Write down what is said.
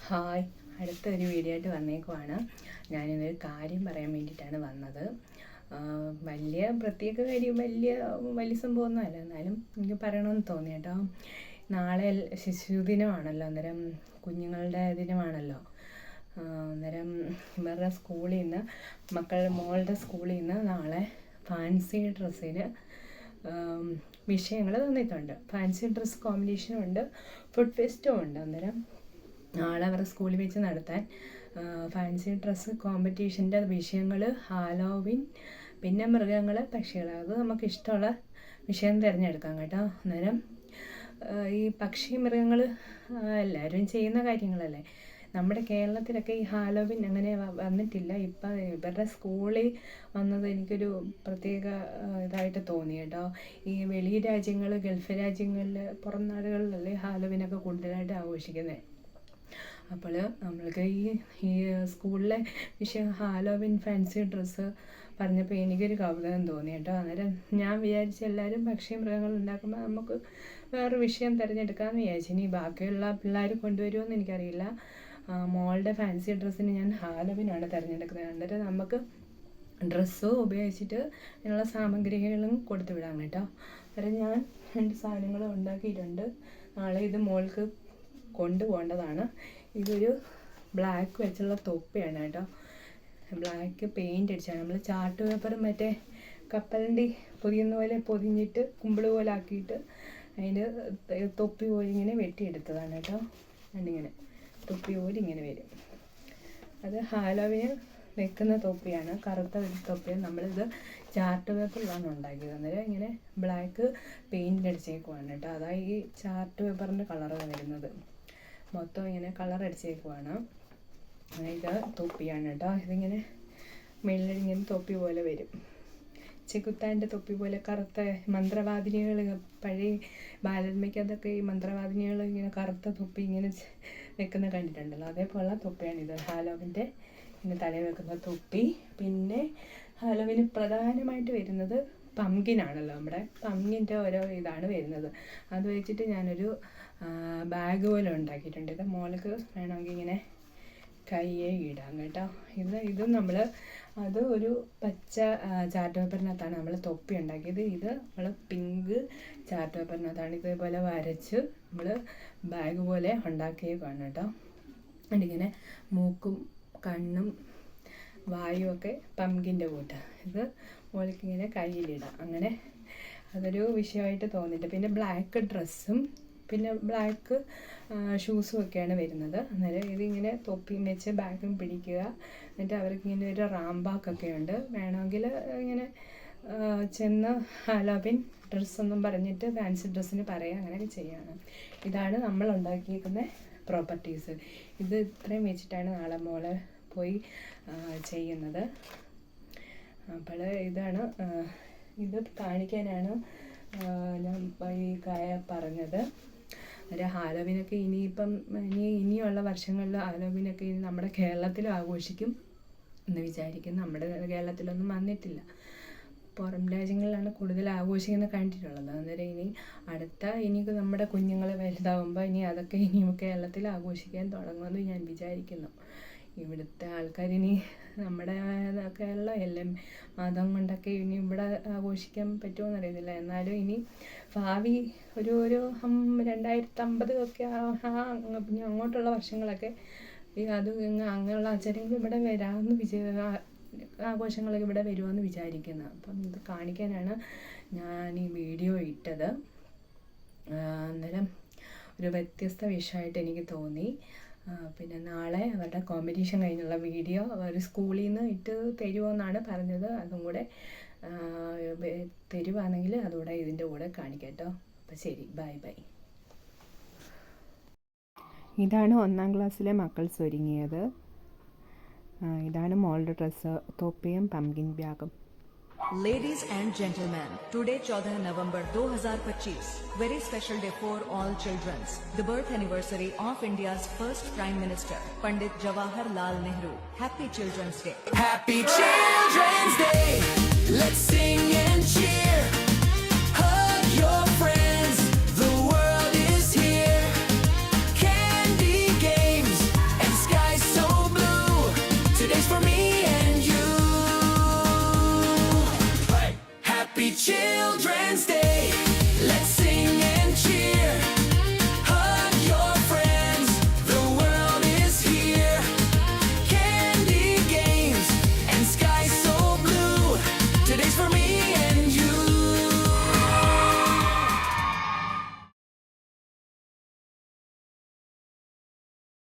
Hi, അടുത്തൊരു video ആയിട്ട് വന്നേക്കുവാണ്. ഞാനിന്നൊരു കാര്യം പറയാൻ വേണ്ടിയിട്ടാണ് വന്നത്. വലിയ പ്രത്യേക കാര്യം വലിയ സംഭവമൊന്നും അല്ല, എന്നാലും എനിക്ക് പറയണമെന്ന് തോന്നി കേട്ടോ. നാളെ ശിശുദിനമാണല്ലോ, അന്നേരം കുഞ്ഞുങ്ങളുടെ ദിനമാണല്ലോ. അന്നേരം ഇവരുടെ സ്കൂളിൽ നിന്ന് മോളുടെ സ്കൂളിൽ നിന്ന് നാളെ ഫാൻസി ഡ്രസ്സിന് വിഷയങ്ങൾ തന്നിട്ടുണ്ട്. ഫാൻസി ഡ്രസ്സ് കോമ്പറ്റീഷനും ഉണ്ട്, ഫുഡ് ഫെസ്റ്റും ഉണ്ട്. അന്നേരം നാളെ അവരുടെ സ്കൂളിൽ വെച്ച് നടത്താൻ ഫാൻസി ഡ്രസ്സ് കോമ്പറ്റീഷൻ്റെ വിഷയങ്ങൾ ഹാലോവിൻ, പിന്നെ മൃഗങ്ങൾ, പക്ഷികൾ. അത് നമുക്ക് ഇഷ്ടമുള്ള വിഷയം തിരഞ്ഞെടുക്കാം കേട്ടോ. അന്നേരം ഈ പക്ഷി മൃഗങ്ങൾ എല്ലാവരും ചെയ്യുന്ന കാര്യങ്ങളല്ലേ. നമ്മുടെ കേരളത്തിലൊക്കെ ഈ ഹാലോവിൻ അങ്ങനെ വന്നിട്ടില്ല. ഇപ്പം ഇവരുടെ സ്കൂളിൽ വന്നത് എനിക്കൊരു പ്രത്യേക ഇതായിട്ട് തോന്നി കേട്ടോ. ഈ രാജ്യങ്ങൾ, ഗൾഫ് രാജ്യങ്ങളിൽ, പുറം നാടുകളിലല്ലേ ഹാലോവിനൊക്കെ കൂടുതലായിട്ട് ആഘോഷിക്കുന്നത്. അപ്പോൾ നമ്മൾക്ക് ഈ സ്കൂളിലെ വിഷയം ഹാലോവിൻ ഫാൻസി ഡ്രസ്സ് പറഞ്ഞപ്പോൾ എനിക്കൊരു കൗതുകം തോന്നി കേട്ടോ. അന്നേരം ഞാൻ വിചാരിച്ച എല്ലാവരും പക്ഷി മൃഗങ്ങൾ ഉണ്ടാക്കുമ്പോൾ നമുക്ക് വേറെ വിഷയം തിരഞ്ഞെടുക്കാമെന്ന് വിചാരിച്ചു. ഇനി ബാക്കിയുള്ള പിള്ളേർ കൊണ്ടുവരുമെന്ന് എനിക്കറിയില്ല. മോളുടെ ഫാൻസി ഡ്രസ്സിന് ഞാൻ ഹാലോവിനാണ് തിരഞ്ഞെടുക്കുന്നത്. അന്നേരം നമുക്ക് ഡ്രസ്സ് ഉപയോഗിച്ചിട്ട് അതിനുള്ള സാമഗ്രികളും കൊടുത്തു വിടാം കേട്ടോ. അന്നേരം ഞാൻ 2 സാധനങ്ങൾ ഉണ്ടാക്കിയിട്ടുണ്ട്. നാളെ ഇത് മോൾക്ക് കൊണ്ടുപോകേണ്ടതാണ്. ഇതൊരു ബ്ലാക്ക് വെച്ചുള്ള തൊപ്പിയാണ് കേട്ടോ. ബ്ലാക്ക് പെയിൻ്റ് അടിച്ചാണ്. നമ്മൾ ചാർട്ട് പേപ്പർ മറ്റേ കപ്പലിൻ്റെ പൊതിയുന്ന പോലെ പൊതിഞ്ഞിട്ട് കുമ്പിള് പോലെ ആക്കിയിട്ട് അതിൻ്റെ തൊപ്പി പോലെ ഇങ്ങനെ വെട്ടിയെടുത്തതാണ് കേട്ടോ. എന്നിങ്ങനെ തൊപ്പി പോലെ ഇങ്ങനെ വരും. അത് ഹാലോവിന് വെക്കുന്ന തൊപ്പിയാണ്, കറുത്ത തൊപ്പിയാണ്. നമ്മളിത് ചാർട്ട് പേപ്പറിലാണ് ഉണ്ടാക്കിയത്. അന്നേരം ഇങ്ങനെ ബ്ലാക്ക് പെയിൻ്റ് അടിച്ചേക്കുവാണ് കേട്ടോ. അതാണ് ഈ ചാർട്ട് പേപ്പറിൻ്റെ കളറ് വരുന്നത്. മൊത്തം ഇങ്ങനെ കളർ അടിച്ചേക്കുവാണ്. ഇത് തൊപ്പിയാണ് കേട്ടോ. ഇതിങ്ങനെ മെല്ലിങ്ങനെ തൊപ്പി പോലെ വരും, ചെകുത്താൻ്റെ തൊപ്പി പോലെ. കറുത്ത മന്ത്രവാദിനികൾ, പഴയ ബാലന്മയ്ക്കതൊക്കെ ഈ മന്ത്രവാദിനികൾ ഇങ്ങനെ കറുത്ത തൊപ്പി ഇങ്ങനെ വെക്കുന്ന കണ്ടിട്ടുണ്ടല്ലോ, അതേപോലുള്ള തൊപ്പിയാണിത്. ഹാലോവിൻ്റെ ഇങ്ങനെ തലയിൽ വെക്കുന്ന തൊപ്പി. പിന്നെ ഹാലോവിന് പ്രധാനമായിട്ട് വരുന്നത് പംകിനാണല്ലോ. നമ്മുടെ പംകിൻ്റെ ഓരോ ഇതാണ് വരുന്നത്. അത് വെച്ചിട്ട് ഞാനൊരു ബാഗ് പോലെ ഉണ്ടാക്കിയിട്ടുണ്ട്. ഇത് മോൾക്ക് വേണമെങ്കിൽ ഇങ്ങനെ കയ്യെ ഇടാം കേട്ടോ. ഇതും നമ്മൾ അത് ഒരു പച്ച ചാർട്ട് പേപ്പറിനകത്താണ് നമ്മൾ തൊപ്പി ഉണ്ടാക്കിയത്. ഇത് നമ്മൾ പിങ്ക് ചാർട്ട് പേപ്പറിനകത്താണ് ഇതേപോലെ വരച്ച് നമ്മൾ ബാഗ് പോലെ ഉണ്ടാക്കിയേക്കാണ് കേട്ടോ. എന്നിങ്ങനെ മൂക്കും കണ്ണും വായുവൊക്കെ പംകിൻ്റെ കൂട്ട്. ഇത് മോൾക്കിങ്ങനെ കയ്യിലിടാം. അങ്ങനെ അതൊരു വിഷയമായിട്ട് തോന്നിയിട്ട്. പിന്നെ ബ്ലാക്ക് ഡ്രസ്സും പിന്നെ ബ്ലാക്ക് ഷൂസും ഒക്കെയാണ് വരുന്നത്. അന്നേരം ഇതിങ്ങനെ തൊപ്പിയും വെച്ച് ബാഗും പിടിക്കുക. എന്നിട്ട് അവർക്ക് ഇങ്ങനെ ഒരു റാംബാക്കൊക്കെ ഉണ്ട്. വേണമെങ്കിൽ ഇങ്ങനെ ചെന്ന് ഹാലോവിൻ ഡ്രസ്സൊന്നും പറഞ്ഞിട്ട് ഫാൻസി ഡ്രസ്സിന് പറയാം, അങ്ങനെയൊക്കെ ചെയ്യണം. ഇതാണ് നമ്മൾ ഉണ്ടാക്കിയിരിക്കുന്ന പ്രോപ്പർട്ടീസ്. ഇത് ഇത്രയും വെച്ചിട്ടാണ് നാളെ മോള് പോയി ചെയ്യുന്നത്. അപ്പോൾ ഇതാണ്, ഇത് കാണിക്കാനാണ് ഞാൻ ഈ പറഞ്ഞത്. ഒരു ഹാലോവിനൊക്കെ ഇനിയുള്ള വർഷങ്ങളിൽ ഹാലോവിനൊക്കെ ഇനി നമ്മുടെ കേരളത്തിലും ആഘോഷിക്കും എന്ന് വിചാരിക്കുന്നു. നമ്മുടെ കേരളത്തിലൊന്നും വന്നിട്ടില്ല, പുറം രാജ്യങ്ങളിലാണ് കൂടുതൽ ആഘോഷിക്കുന്നത് കണ്ടിട്ടുള്ളത്. അന്നേരം ഇനി നമ്മുടെ കുഞ്ഞുങ്ങൾ വലുതാവുമ്പോൾ അതൊക്കെ കേരളത്തിൽ ആഘോഷിക്കാൻ തുടങ്ങുമെന്ന് ഞാൻ വിചാരിക്കുന്നു. ഇവിടുത്തെ ആൾക്കാർ നമ്മുടെ കേരളം എല്ലാം മതം കൊണ്ടൊക്കെ ഇവിടെ ആഘോഷിക്കാൻ പറ്റുമോ എന്നറിയത്തില്ല. എന്നാലും ഭാവി ഒരു 2050 ഒക്കെ പിന്നെ അങ്ങോട്ടുള്ള വർഷങ്ങളൊക്കെ അത് അങ്ങനെയുള്ള ആചാരങ്ങൾ ഇവിടെ വരാമെന്ന് ആഘോഷങ്ങളൊക്കെ ഇവിടെ വരുമെന്ന് വിചാരിക്കുന്നു. അപ്പം ഇത് കാണിക്കാനാണ് ഞാൻ ഈ വീഡിയോ ഇട്ടത്. അന്നേരം ഒരു വ്യത്യസ്ത വിഷയമായിട്ട് എനിക്ക് തോന്നി. പിന്നെ നാളെ അവരുടെ കോമ്പറ്റീഷൻ കഴിഞ്ഞുള്ള വീഡിയോ അവർ സ്കൂളിൽ നിന്ന് ഇട്ട് തരുമോയെന്നാണ് പറഞ്ഞത്. അതും കൂടെ തരുവാണെങ്കിൽ അതുകൂടെ ഇതിൻ്റെ കൂടെ കാണിക്കാം കേട്ടോ. അപ്പോൾ ശരി, ബൈ. ഇതാണ് 1ാം ക്ലാസ്സിലെ മക്കൾസ് ഒരുങ്ങിയത്. ഇതാണ് മോളുടെ ഡ്രസ്സ്, തൊപ്പിയും പംകിൻ ബാഗും. Ladies and gentlemen, today 14 November 2025, very special day for all children. The birth anniversary of India's first Prime Minister, Pandit Jawaharlal Nehru. Happy Children's Day. Happy Children's Day. Let's sing and cheer. Hug your friends. The world is here. Candy, games, Children's